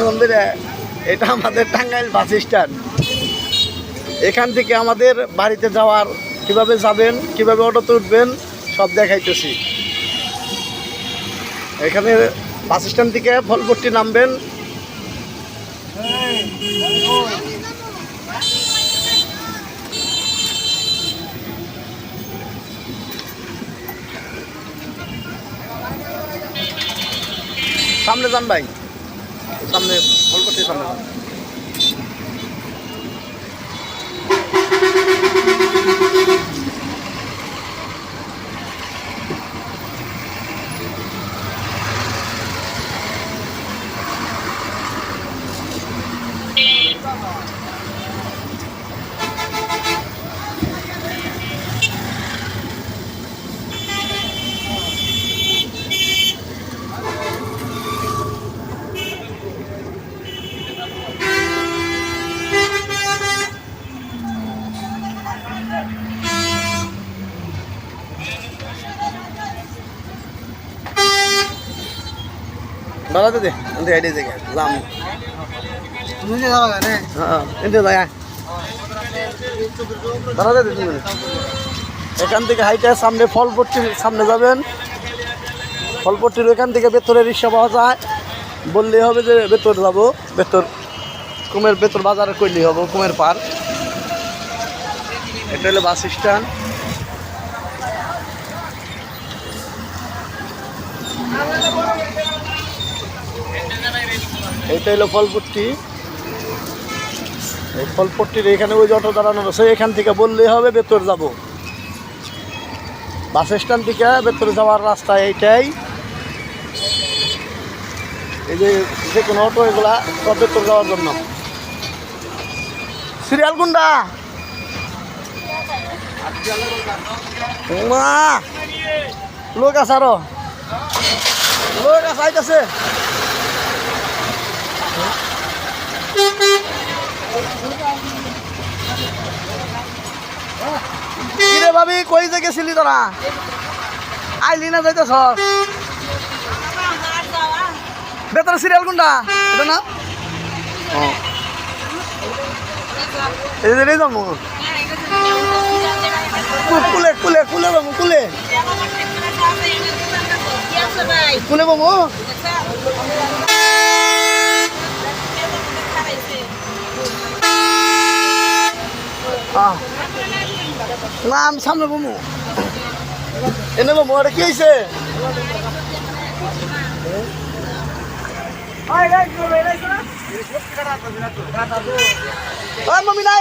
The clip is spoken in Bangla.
মন্দিরে এটা আমাদের টাঙ্গাইল বাস স্ট্যান্ড। এখান থেকে আমাদের বাড়িতে যাওয়ার কিভাবে যাবেন, কিভাবে অটোতে উঠবেন সব দেখাইতেছি। এখানে বাস স্ট্যান্ড থেকে ফলপট্টি নামবেন। সামনে যান ভাই, সামনে ফলপট্টির সামনে যান। দাঁড়াতে দে, হেঁটে থেকে যাম। হ্যাঁ এনতে যায়, দাঁড়াতে দে তুমি। এখান থেকে হাইটে সামনে ফলপট্টির সামনে যাবেন। ফলপট্টির ওইখান থেকে ভেতরে রিক্সা পাওয়া যায়, বললেই হবে যে ভেতর যাবো, ভেতর কুমের ভেতর বাজারে করলেই হবে, কুমের পার। এটা হলো বাস স্ট্যান্ড। এইটা হলো ফলপট্টি। এই ফলপট্টির এখানে ওই যে অটো দাঁড়ানো আছে, এখান থেকে বললেই হবে ভেতর যাব। বাস স্ট্যান্ড থেকে ভেতরে যাওয়ার রাস্তা এইটাই। এই যে কোনো অটো এগুলা সব ভেতর যাওয়ার জন্য। সিরিয়াল কোনটা? মা লোক আছে, আরো লোক আছে, আইতাছে। কিরে ভাবি, কই যে গেছিলি তোরা? আইলি না যাইতেছ? ভেতরে সিরিয়াল কোনটা এটা না? এই যাবো কুলে কুলে কুলে বাবু, কুলে কুলে বাবু। না আমি সামনে বমু, এনে বমু। এটা কি হয়েছে? মামি না